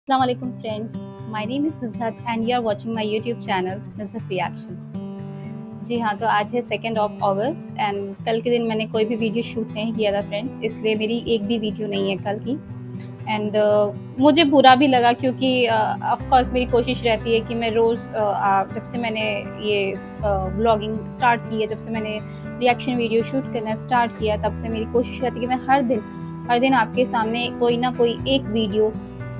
Assalamu alaikum friends. My name is Nuzhat and you are watching my YouTube channel Nuzhat Reaction. जी हाँ, तो आज है 2 अगस्त and कल के दिन मैंने कोई भी वीडियो शूट नहीं किया था फ्रेंड्स, इसलिए मेरी एक भी वीडियो नहीं है कल की। एंड मुझे बुरा भी लगा क्योंकि ऑफ कोर्स मेरी कोशिश रहती है कि मैं रोज़ जब से मैंने ये व्लॉगिंग स्टार्ट की है, जब से मैंने रिएक्शन वीडियो शूट करना स्टार्ट किया, तब से मेरी कोशिश रहती है कि मैं हर दिन आपके सामने कोई ना कोई एक वीडियो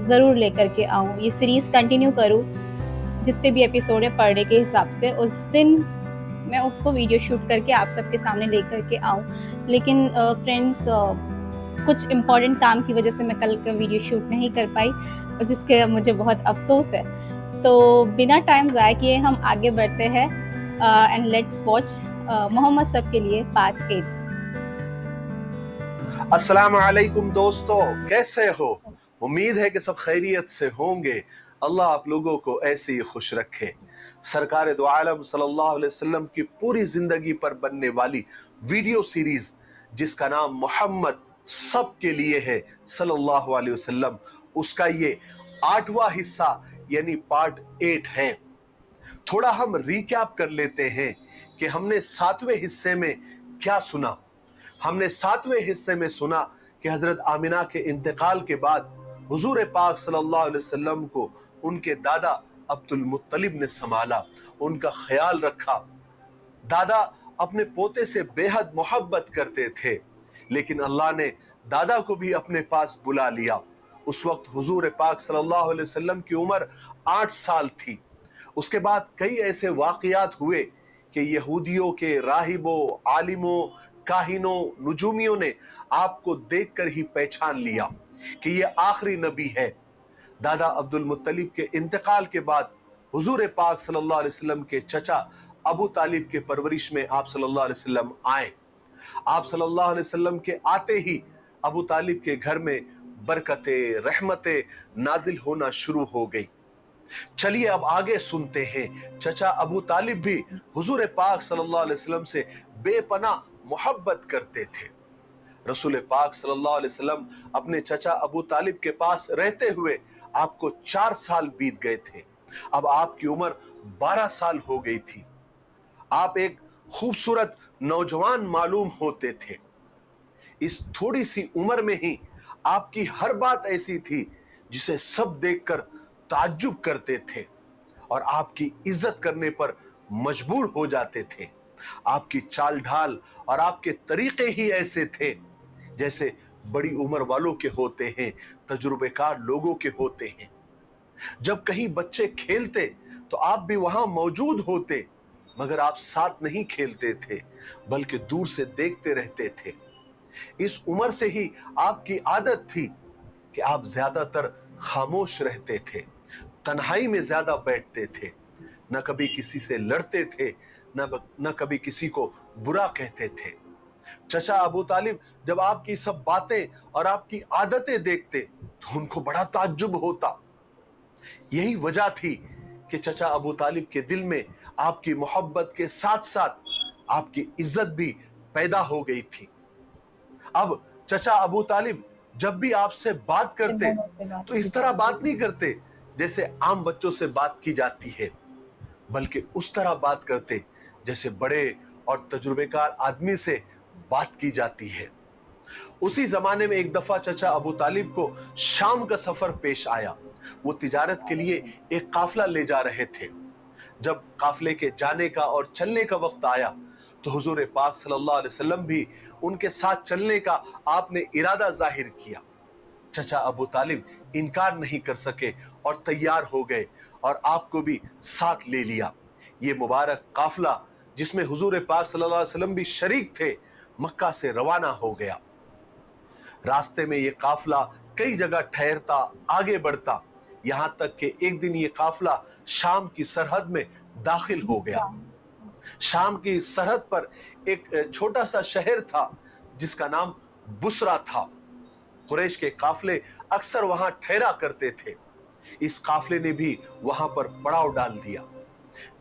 ज़रूर लेकर के आऊँ, ये सीरीज़ कंटिन्यू करूँ, जितने भी एपिसोड है पर डे के हिसाब से उस दिन मैं उसको वीडियो शूट करके आप सबके सामने लेकर के आऊँ। लेकिन फ्रेंड्स कुछ इम्पोर्टेंट काम की वजह से मैं कल का वीडियो शूट नहीं कर पाई और जिसके मुझे बहुत अफसोस है। तो बिना टाइम ज़ाया किए हम आगे बढ़ते हैं एंड लेट्स वॉच मोहम्मद सब के लिए पार्ट 8। अस्सलाम वालेकुम दोस्तों, कैसे हो? उम्मीद है कि सब खैरियत से होंगे। अल्लाह आप लोगों को ऐसे ही खुश रखे। सरकार दो आलम सल्लल्लाहु अलैहि वसल्लम की पूरी जिंदगी पर बनने वाली वीडियो सीरीज जिसका नाम मोहम्मद सब के लिए है सल्लल्लाहु अलैहि वसल्लम, उसका ये 8वां हिस्सा यानी पार्ट 8 है। थोड़ा हम रिकैप कर लेते हैं कि हमने 7वें हिस्से में क्या सुना। हमने 7वें हिस्से में सुना कि हजरत आमिना के इंतकाल के बाद हुजूर पाक सल्लल्लाहु अलैहि वसल्लम को उनके दादा अब्दुल मुत्तलिब ने संभाला, उनका ख्याल रखा। दादा अपने पोते से बेहद मोहब्बत करते थे, लेकिन अल्लाह ने दादा को भी अपने पास बुला लिया। उस वक्त हुजूर पाक सल्लल्लाहु अलैहि वसल्लम की उम्र 8 साल थी। उसके बाद कई ऐसे वाकयात हुए कि यहूदियों के राहिबों, आलिमों, काहिनों, नुजूमियों ने आपको देखकर ही पहचान लिया कि ये आखिरी नबी है। दादा अब्दुल मुत्तलिब के इंतकाल के बाद हुजूर पाक सल्लल्लाहु अलैहि वसल्लम के चचा अबू तालिब के परवरिश में आप सल्लल्लाहु अलैहि वसल्लम आए। आप सल्लल्लाहु अलैहि वसल्लम के आते ही अबू तालिब के घर में बरकतें, रहमतें नाजिल होना शुरू हो गई। चलिए अब आगे सुनते हैं। चचा अबू तालिब भी हुजूर पाक सल्लल्लाहु अलैहि वसल्लम से बेपनाह मोहब्बत करते थे। रसूल पाक सल्लल्लाहु अलैहि वसल्लम अपने चचा अबू तालिब के पास रहते हुए आपको 4 साल बीत गए थे। अब आपकी उम्र 12 साल हो गई थी। आप एक खूबसूरत नौजवान मालूम होते थे। इस थोड़ी सी उम्र में ही आपकी हर बात ऐसी थी जिसे सब देखकर ताज्जुब करते थे और आपकी इज्जत करने पर मजबूर हो जाते थे। आपकी चाल ढाल और आपके तरीके ही ऐसे थे जैसे बड़ी उम्र वालों के होते हैं, तजुर्बेकार लोगों के होते हैं। जब कहीं बच्चे खेलते तो आप भी वहां मौजूद होते, मगर आप साथ नहीं खेलते थे बल्कि दूर से देखते रहते थे। इस उम्र से ही आपकी आदत थी कि आप ज्यादातर खामोश रहते थे, तन्हाई में ज्यादा बैठते थे, न कभी किसी से लड़ते थे, न कभी किसी को बुरा कहते थे। चचा अबू तालिब जब आपकी सब बातें और आपकी आदतें देखते तो उनको बड़ा ताज्जुब होता। यही वजह थी कि चचा अबू तालिब के दिल में आपकी मोहब्बत के साथ साथ आपकी इज्जत भी पैदा हो गई थी। अब चचा अबू तालिब जब भी आपसे बात करते तो इस तरह बात नहीं करते जैसे आम बच्चों से बात की जाती है, बल्कि उस तरह बात करते जैसे बड़े और तजुर्बेकार आदमी से बात की जाती है। उसी जमाने में एक दफा चचा अबू तालिब को शाम का सफर पेश आया। वो तिजारत के लिए एक काफिला ले जा रहे थे। जब काफिले के जाने का और चलने का वक्त आया तो हुजूर पाक सल्लल्लाहु अलैहि वसल्लम भी उनके साथ चलने का आपने इरादा जाहिर किया। चचा अबू तालिब इनकार नहीं कर सके और तैयार हो गए और आपको भी साथ ले लिया। ये मुबारक काफिला जिसमें हुजूर पाक सल्लल्लाहु अलैहि वसल्लम भी शरीक थे, मक्का से रवाना हो गया। रास्ते में ये काफिला कई जगह ठहरता, आगे बढ़ता, यहां तक कि एक दिन ये काफिला शाम की सरहद में दाखिल हो गया। शाम की सरहद पर एक छोटा सा शहर था जिसका नाम बुसरा था। कुरैश के काफिले अक्सर वहां ठहरा करते थे। इस काफिले ने भी वहां पर पड़ाव डाल दिया।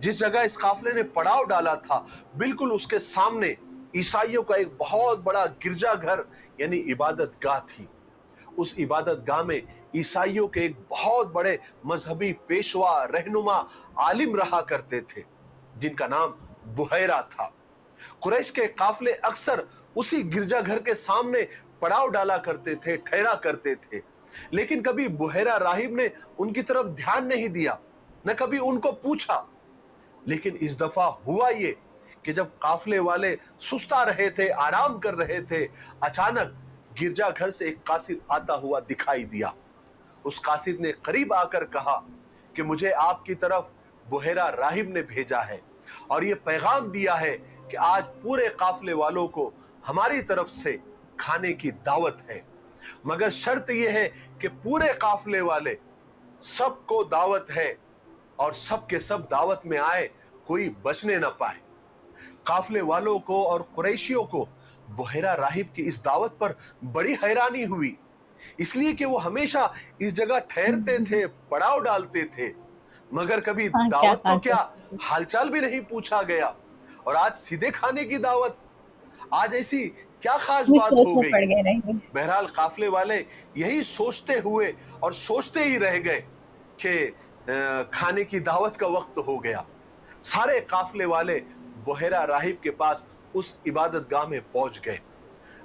जिस जगह इस काफिले ने पड़ाव डाला था, बिल्कुल उसके सामने ईसाइयों का एक बहुत बड़ा गिरजाघर यानी इबादत गाह थी। उस इबादत गाह में ईसाइयों के एक बहुत बड़े मजहबी पेशवा, रहनुमा, आलिम रहा करते थे, जिनका नाम बुहैरा था। कुरैश के काफले अक्सर उसी गिरजाघर के सामने पड़ाव डाला करते थे, ठहरा करते थे, लेकिन कभी बुहैरा राहिब ने उनकी तरफ ध्यान नहीं दिया, न कभी उनको पूछा। लेकिन इस दफा हुआ ये कि जब काफले वाले सुस्ता रहे थे, आराम कर रहे थे, अचानक गिरजाघर से एक कासिद आता हुआ दिखाई दिया। उस कासिद ने करीब आकर कहा कि मुझे आपकी तरफ बुहैरा राहिब ने भेजा है और ये पैगाम दिया है कि आज पूरे काफले वालों को हमारी तरफ से खाने की दावत है, मगर शर्त यह है कि पूरे काफले वाले सबको दावत है और सब के सब दावत में आए, कोई बचने न पाए। काफले वालों को और कुरैशियों को बुहैरा राहिब की इस दावत पर बड़ी हैरानी हुई, इसलिए कि वो हमेशा इस जगह ठहरते थे, पड़ाव डालते थे, मगर कभी हाँ, क्या दावत तो बात है। क्या, हालचाल भी नहीं पूछा गया, और आज सीधे खाने की दावत। आज ऐसी क्या खास वो बात सोच हो में गई? पड़ गए रहेंगे। बहरहाल काफले वाले यही सोचते हुए और सोचते ही रह गए कि खाने की दावत का वक्त हो गया। सारे काफले वाले बुहैरा राहिब के पास उस इबादत गाह में पहुंच गए,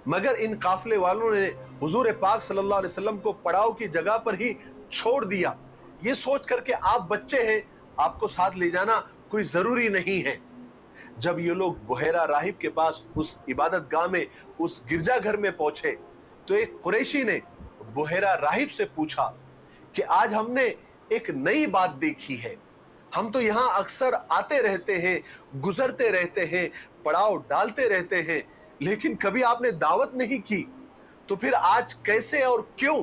मगर इन काफले वालों ने हुजूर पाक सल्लल्लाहु अलैहि वसल्लम को पड़ाव की जगह पर ही छोड़ दिया, ये सोच करके आप बच्चे हैं, आपको साथ ले जाना कोई जरूरी नहीं है। जब ये लोग बुहैरा राहिब के पास उस इबादत गाह में, उस गिरजाघर में पहुंचे, तो एक कुरैशी ने बुहैरा राहिब से पूछा कि आज हमने एक नई बात देखी है, हम तो यहाँ अक्सर आते रहते हैं, गुजरते रहते हैं, पड़ाव डालते रहते हैं, लेकिन कभी आपने दावत नहीं की, तो फिर आज कैसे और क्यों?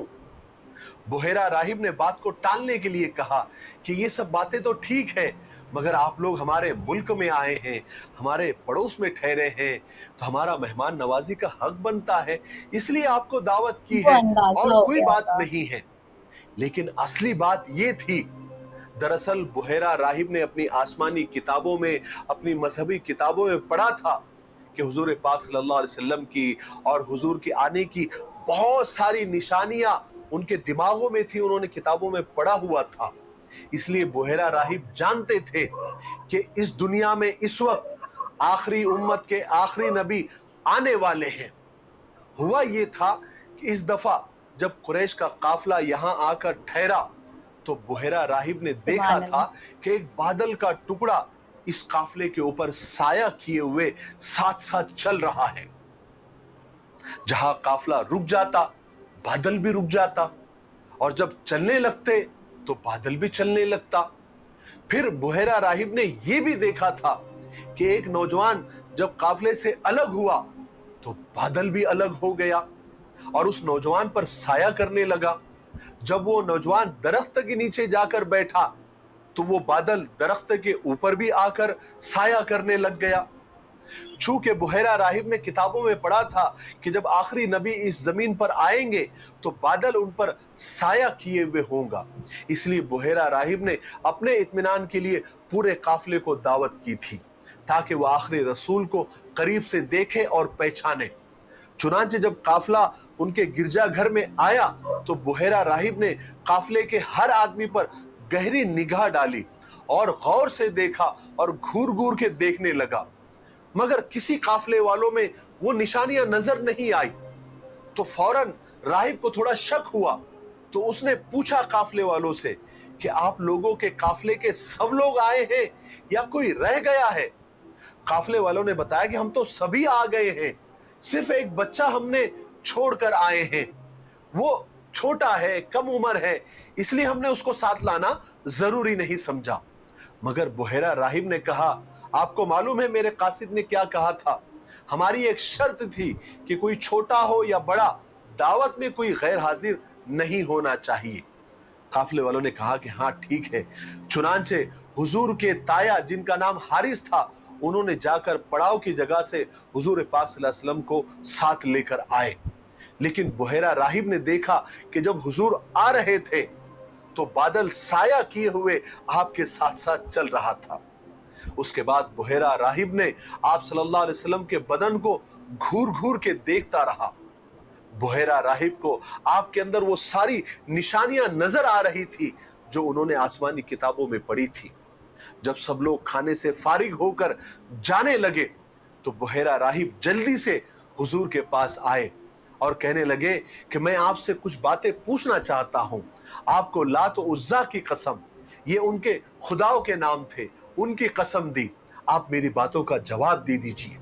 बुहैरा राहिब ने बात को टालने के लिए कहा कि ये सब बातें तो ठीक है, मगर आप लोग हमारे मुल्क में आए हैं, हमारे पड़ोस में ठहरे हैं, तो हमारा मेहमान नवाजी का हक बनता है, इसलिए आपको दावत की वो है अंदाजा और हो कोई गया बात होगा। नहीं है। लेकिन असली बात ये थी, दरअसल बुहैरा राहिब ने अपनी आसमानी किताबों में, अपनी मजहबी किताबों में पढ़ा था कि हुजूर पाक सल्लल्लाहु अलैहि वसल्लम की और हुजूर के आने की बहुत सारी निशानियां उनके दिमागों में थी, उन्होंने किताबों में पढ़ा हुआ था। इसलिए बुहैरा राहिब जानते थे कि इस दुनिया में इस वक्त आखिरी उम्मत के आखिरी नबी आने वाले हैं। हुआ ये था कि इस दफा जब कुरैश का काफला यहां आकर ठहरा, तो बुहैरा राहिब ने देखा सुभान था अल्लाह। कि एक बादल का टुकड़ा इस काफले के ऊपर साया किए हुए साथ साथ चल रहा है। जहां काफला रुक जाता, बादल भी रुक जाता, और जब चलने लगते तो बादल भी चलने लगता। फिर बुहैरा राहिब ने यह भी देखा था कि एक नौजवान जब काफले से अलग हुआ तो बादल भी अलग हो गया और उस नौजवान पर साया करने लगा। जब वो नौजवान दरख्त के नीचे जाकर बैठा तो वो बादल दरख्त के ऊपर भी आकर साया करने लग गया। चूंकि बुहैरा राहिब ने किताबों में पढ़ा था कि जब आखिरी नबी इस जमीन पर आएंगे तो बादल उन पर साया किए हुए होगा, इसलिए बुहैरा राहिब ने अपने इत्मीनान के लिए पूरे काफले को दावत की थी ताकि वह आखिरी रसूल को करीब से देखे और पहचाने। चुनांचे जब काफला उनके गिरजाघर में आया तो बुहैरा राहिब ने काफले के हर आदमी पर गहरी निगाह डाली और गौर से देखा और घूर घूर के देखने लगा, मगर किसी काफले वालों में वो निशानियां नजर नहीं आई। तो फौरन राहिब को थोड़ा शक हुआ, तो उसने पूछा काफले वालों से कि आप लोगों के काफले के सब लोग आए हैं या कोई रह गया है? काफले वालों ने बताया कि हम तो सभी आ गए हैं, सिर्फ एक बच्चा हमने छोड़कर आए हैं, वो छोटा है, कम उम्र है, इसलिए हमने उसको साथ लाना जरूरी नहीं समझा। मगर बुहैरा राहिब ने कहा, आपको मालूम है मेरे कासिद ने क्या कहा था? हमारी एक शर्त थी कि कोई छोटा हो या बड़ा, दावत में कोई गैर हाजिर नहीं होना चाहिए। काफले वालों ने कहा कि हाँ ठीक है। चुनांचे हुजूर के ताया जिनका नाम हारिस था, उन्होंने जाकर पड़ाव की जगह से हुजूर पाक सल्लल्लाहु अलैहि वसल्लम को साथ लेकर आए। लेकिन बुहैरा राहिब ने देखा कि जब हुजूर आ रहे थे तो बादल साया किए हुए आपके साथ साथ चल रहा था। उसके बाद बुहैरा राहिब ने आप सल्लल्लाहु अलैहि वसल्लम के बदन को घूर घूर के देखता रहा। बुहेरा राहिब को आपके अंदर वो सारी निशानियां नजर आ रही थी जो उन्होंने आसमानी किताबों में पढ़ी थी। जब सब लोग खाने से फारिग होकर जाने लगे तो बुहेरा राहिब जल्दी से हुजूर के पास आए और कहने लगे कि मैं आपसे कुछ बातें पूछना चाहता हूं। आपको लात और उज्जा की कसम, ये उनके खुदाओं के नाम थे, उनकी कसम दी, आप मेरी बातों का जवाब दे दीजिए।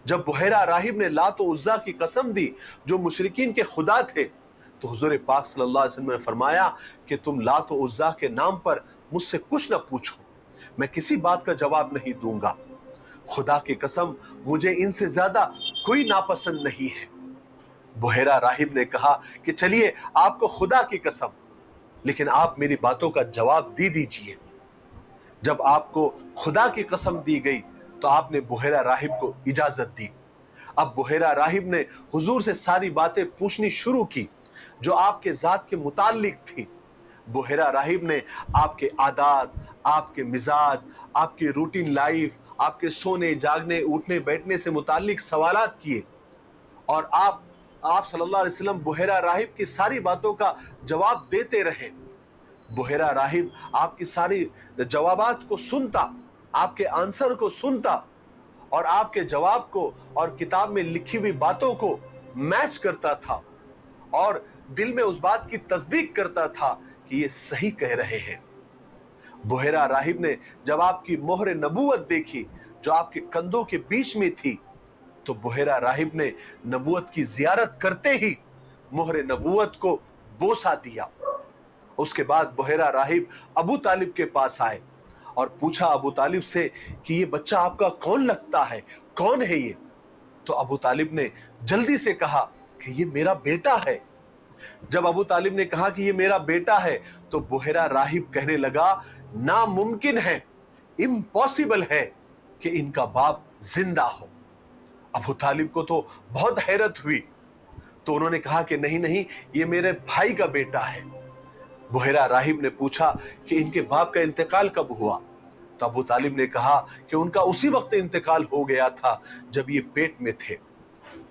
जब बुहेरा राहिब ने लात और उज्जा की कसम दी जो मुशरिकीन के खुदा थे, तो हुजूर पाक सल्लल्लाहु अलैहि वसल्लम ने फरमाया कि तुम लात और उज्जा के नाम पर मुझसे कुछ न पूछो, मैं किसी बात का जवाब नहीं दूंगा। खुदा की कसम, मुझे इनसे ज्यादा कोई नापसंद नहीं है। बुहेरा राहिब ने कहा कि चलिए, आपको खुदा की कसम, लेकिन आप मेरी बातों का जवाब दे दीजिए। जब आपको खुदा की कसम दी गई तो आपने बुहेरा राहिब को इजाजत दी। अब बुहेरा राहिब ने हुजूर से सारी बातें पूछनी शुरू की जो आपके जात के मुताल्लिक थी। बुहेरा राहिब ने आपके आदात, आपके मिजाज, आपकी रूटीन लाइफ, आपके सोने जागने उठने बैठने से मुताल्लिक सवालात किए और आप सल्लल्लाहु अलैहि वसल्लम बुहेरा राहिब की सारी बातों का जवाब देते रहे। बुहेरा राहिब आपकी सारी जवाबात को सुनता, आपके आंसर को सुनता और आपके जवाब को और किताब में लिखी हुई बातों को मैच करता था और दिल में उस बात की तस्दीक करता था कि ये सही कह रहे हैं। बुहेरा राहिब ने जब आपकी मोहर नबूवत देखी जो आपके कंधों के बीच में थी, तो बुहेरा राहिब ने नबूवत की जियारत करते ही मोहर नबूवत को बोसा दिया। उसके बाद बुहेरा राहिब अबू तालिब के पास आए और पूछा अबू तालिब से कि ये बच्चा आपका कौन लगता है, कौन है ये? तो अबू तालिब ने जल्दी से कहा कि ये मेरा बेटा है। जब अबू तालिब ने कहा कि ये मेरा बेटा है तो बुहेरा राहिब कहने लगा, नामुमकिन है, इम्पॉसिबल है कि इनका बाप जिंदा हो। अबू तालिब को तो बहुत हैरत हुई, तो उन्होंने कहा कि नहीं नहीं, ये मेरे भाई का बेटा है। बुहेरा राहिब ने पूछा कि इनके बाप का इंतकाल कब हुआ? तो अबू तालिब ने कहा कि उनका उसी वक्त इंतकाल हो गया था जब ये पेट में थे।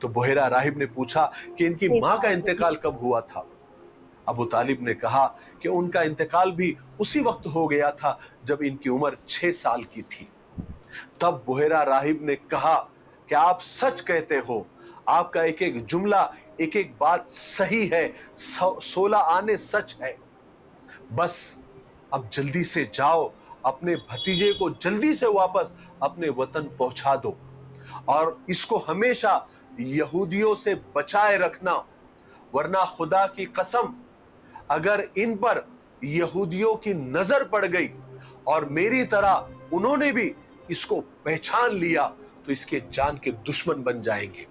तो बुहेरा राहिब ने पूछा कि इनकी मां का इंतकाल कब हुआ था? अबू तालिब ने कहा कि उनका इंतकाल भी उसी वक्त हो गया था जब इनकी उम्र 6 साल की थी। तब बुहेरा राहिब ने कहा कि आप सच कहते हो, आपका एक एक जुमला, एक एक बात सही है, 16 आने सच है। बस अब जल्दी से जाओ, अपने भतीजे को जल्दी से वापस अपने वतन पहुंचा दो और इसको हमेशा यहूदियों से बचाए रखना, वरना खुदा की कसम, अगर इन पर यहूदियों की नजर पड़ गई और मेरी तरह उन्होंने भी इसको पहचान लिया तो इसके जान के दुश्मन बन जाएंगे।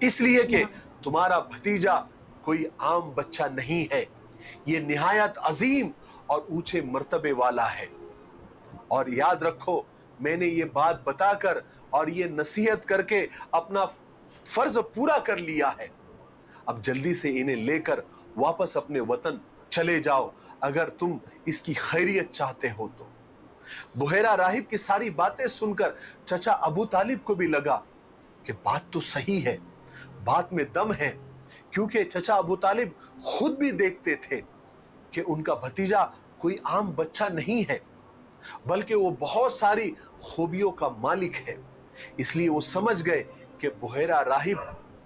इसलिए कि तुम्हारा भतीजा कोई आम बच्चा नहीं है, ये निहायत अजीम और ऊंचे मर्तबे वाला है। और याद रखो, मैंने ये बात बताकर और ये नसीहत करके अपना फर्ज पूरा कर लिया है। अब जल्दी से इन्हें लेकर वापस अपने वतन चले जाओ अगर तुम इसकी खैरियत चाहते हो तो। बुहेरा राहिब की सारी बातें सुनकर चचा अबू तालिब को भी लगा कि बात तो सही है, बात में दम है, क्योंकि चचा अबू तालिब खुद भी देखते थे कि उनका भतीजा कोई आम बच्चा नहीं है, बल्कि वो बहुत सारी खूबियों का मालिक है। इसलिए वो समझ गए कि बुहेरा राहिब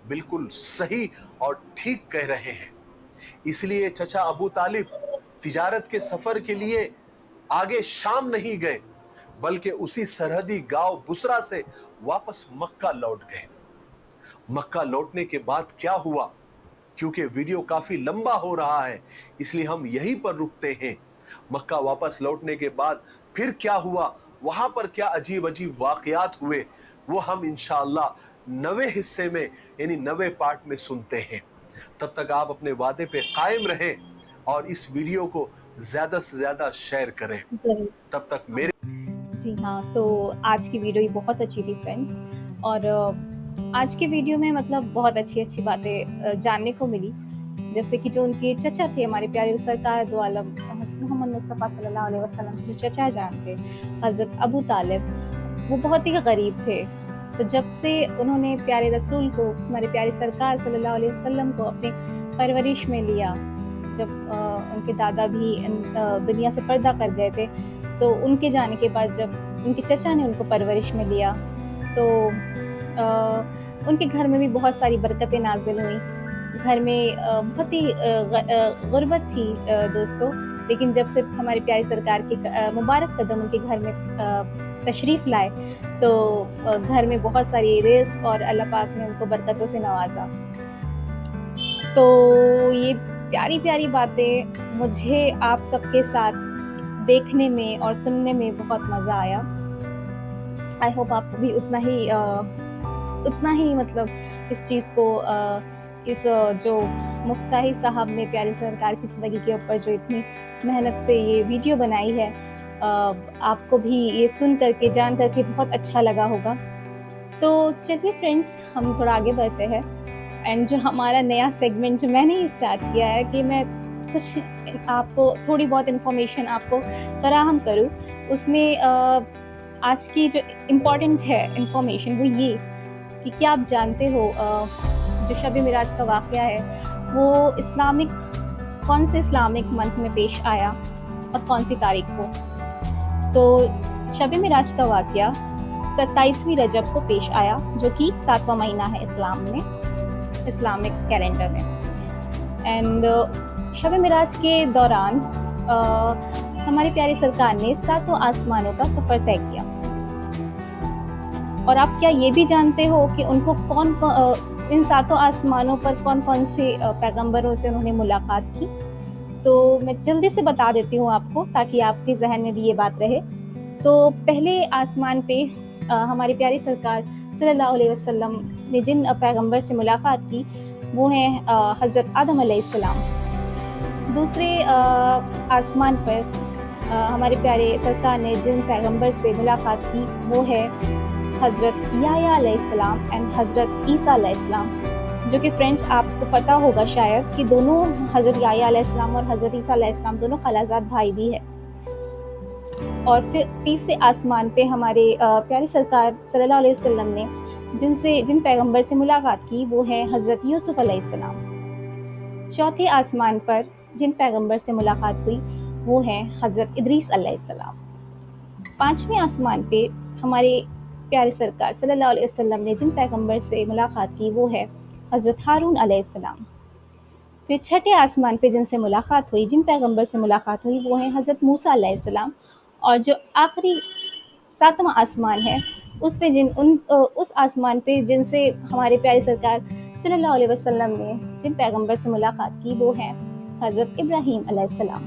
बिल्कुल सही और ठीक कह रहे हैं। इसलिए चचा अबू तालिब तिजारत के सफर के लिए आगे शाम नहीं गए, बल्कि उसी सरहदी गांव बुसरा से वापस मक्का लौट गए। मक्का लौटने के बाद क्या हुआ, क्योंकि वीडियो काफी लंबा हो रहा है इसलिए हम यहीं पर रुकते हैं। मक्का वापस लौटने के बाद फिर क्या हुआ, वहां पर क्या अजीब अजीब वाकयात हुए, वो हम इंशाअल्लाह 9वें हिस्से में यानी 9वें पार्ट में सुनते हैं। तब तक आप अपने वादे पे कायम रहें और इस वीडियो को ज्यादा से ज्यादा शेयर करें। तब तक मेरे जी हाँ, तो आज की वीडियो ही बहुत अच्छी थी फ्रेंड्स, और आज की वीडियो में मतलब बहुत अच्छी बातें जानने को मिली। जैसे कि जो उनके चचा थे, हमारे प्यारे सरकार दो आलम मोहम्मद मुस्तफ़ा सल्लल्लाहु अलैहि वसल्लम जो चचा जान थे, हज़रत अबू तालिब, वो बहुत ही गरीब थे تو جب سے انہوں نے پیارے رسول کو, ہمارے پیارے سرکار صلی اللہ علیہ وسلم کو اپنے پرورش میں لیا, جب ان کے دادا بھی دنیا سے پردہ کر گئے تھے, تو ان کے جانے کے بعد جب ان کے چچا نے ان کو پرورش میں لیا تو ان کے گھر میں بھی بہت ساری برکتیں نازل ہوئیں. گھر میں بہت ہی غربت تھی دوستوں, لیکن جب سے ہمارے پیارے سرکار کے مبارک قدم ان کے گھر میں تشریف لائے تو گھر میں بہت ساری رزق اور اللہ پاک نے ان کو برکتوں سے نوازا. تو یہ پیاری پیاری باتیں مجھے آپ سب کے ساتھ دیکھنے میں اور سننے میں بہت مزہ آیا. آئی ہوپ آپ کو بھی اتنا ہی مطلب اس چیز کو, اس جو مفتاحی صاحب نے پیارے سرکار کی زندگی کے اوپر جو اتنی محنت سے یہ ویڈیو بنائی ہے, آپ کو بھی یہ سن کر کے جان کر کے بہت اچھا لگا ہوگا. تو چلیے فرینڈس, ہم تھوڑا آگے بڑھتے ہیں. اینڈ جو ہمارا نیا سیگمنٹ جو میں نے اسٹارٹ کیا ہے کہ میں کچھ آپ کو تھوڑی بہت انفارمیشن آپ کو فراہم کروں, اس میں آج کی جو امپورٹنٹ ہے انفارمیشن وہ یہ کہ کیا آپ جانتے ہو جو شب معراج کا واقعہ ہے وہ کون سے اسلامک منتھ میں پیش آیا اور کون سی تاریخ کو. تو شب معراج کا واقعہ 27ویں رجب کو پیش آیا, جو کہ 7واں مہینہ ہے اسلام میں, اسلامک کیلنڈر میں. اینڈ شب معراج کے دوران ہمارے پیارے سرکار نے 7 آسمانوں کا سفر طے کیا. اور آپ کیا یہ بھی جانتے ہو کہ ان کو ان 7 آسمانوں پر کون کون سے پیغمبروں سے انہوں نے ملاقات کی؟ تو میں جلدی سے بتا دیتی ہوں آپ کو تاکہ آپ کے ذہن میں بھی یہ بات رہے. تو پہلے آسمان پہ ہمارے پیارے سرکار صلی اللہ علیہ وسلم نے جن پیغمبر سے ملاقات کی وہ ہیں حضرت آدم علیہ السلام. دوسرے آسمان پر ہمارے پیارے سرکار نے جن پیغمبر سے ملاقات کی وہ ہے حضرت یحییٰ علیہ السلام اینڈ حضرت عیسیٰ علیہ السلام, جو کہ فرینڈس آپ کو پتہ ہوگا شاید کہ دونوں حضرت یحییٰ علیہ السلام اور حضرت عیسیٰ علیہ السلام دونوں خالازاد بھائی بھی ہیں. اور پھر تیسرے آسمان پہ ہمارے پیارے سرکار صلی اللہ علیہ وسلم نے جن پیغمبر سے ملاقات کی وہ ہیں حضرت یوسف علیہ السلام. چوتھے آسمان پر جن پیغمبر سے ملاقات ہوئی وہ ہیں حضرت ادریس علیہ السلام. 5ویں آسمان پہ ہمارے پیارے سرکار صلی اللہ علیہ وسلم نے جن پیغمبر سے ملاقات کی وہ ہے حضرت ہارون علیہ السلام. پھر 6ٹھے آسمان پہ جن سے ملاقات ہوئی, جن پیغمبر سے ملاقات ہوئی وہ ہیں حضرت موسیٰ علیہ السلام. اور جو آخری 7واں آسمان ہے اس آسمان پہ جن سے ہمارے پیارے سرکار صلی اللہ علیہ وسلم نے جن پیغمبر سے ملاقات کی وہ ہیں حضرت ابراہیم علیہ السلام.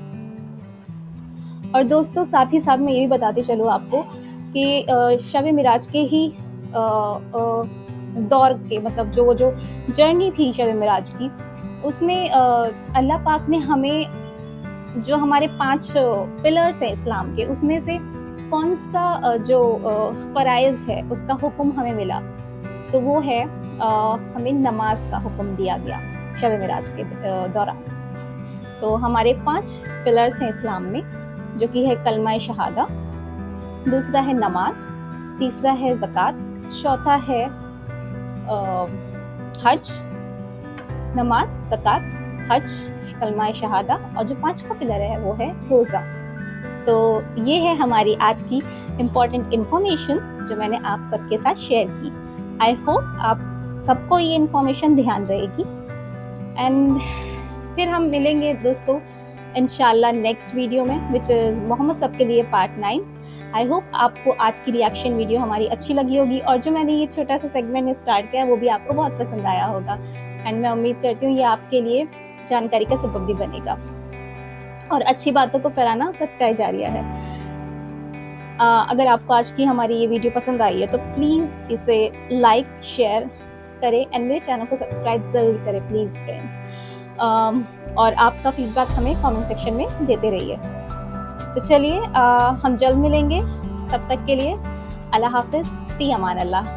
اور دوستوں ساتھ ہی ساتھ میں یہ بھی بتاتے چلوں آپ کو کہ شب معراج کے ہی دور کے مطلب جو جرنی تھی شب معراج کی, اس میں اللہ پاک نے ہمیں جو ہمارے 5 پلرز ہیں اسلام کے, اس میں سے کون سا جو فرائض ہے اس کا حکم ہمیں ملا, تو وہ ہے ہمیں نماز کا حکم دیا گیا شب معراج کے دوران. تو ہمارے 5 پلرز ہیں اسلام میں, جو کہ ہے کلمہ شہادہ, دوسرا ہے نماز, تیسرا ہے زکوٰۃ, چوتھا ہے حج, نماز, زکوٰۃ, حج, کلمہ شہادہ, اور جو 5واں پلر ہے وہ ہے روزہ. تو یہ ہے ہماری آج کی امپورٹنٹ انفارمیشن جو میں نے آپ سب کے ساتھ شیئر کی. آئی ہوپ آپ سب کو یہ انفارمیشن دھیان رہے گی. اینڈ پھر ہم ملیں گے دوستوں انشاءاللہ نیکسٹ ویڈیو میں, وچ از محمد سب کے لیے پارٹ 9. آئی ہوپ آپ کو آج کی ریئیکشن ویڈیو ہماری اچھی لگی ہوگی, اور جو میں نے یہ چھوٹا سا سیگمنٹ اسٹارٹ کیا وہ بھی آپ کو بہت پسند آیا ہوگا. اینڈ میں امید کرتی ہوں یہ آپ کے لیے جانکاری کا سبب بھی بنے گا, اور اچھی باتوں کو پھیلانا صدقہ جاریہ ہے. اگر آپ کو آج کی ہماری یہ ویڈیو پسند آئی ہے تو پلیز اسے لائک, شیئر کریں, اینڈ میرے چینل کو سبسکرائب ضرور کریں پلیز فرینڈس. اور آپ کا فیڈ بیک ہمیں کامنٹ سیکشن میں دیتے رہیے. تو چلیے ہم جلد ملیں گے, تب تک کے لیے اللہ حافظ, فی امان اللہ.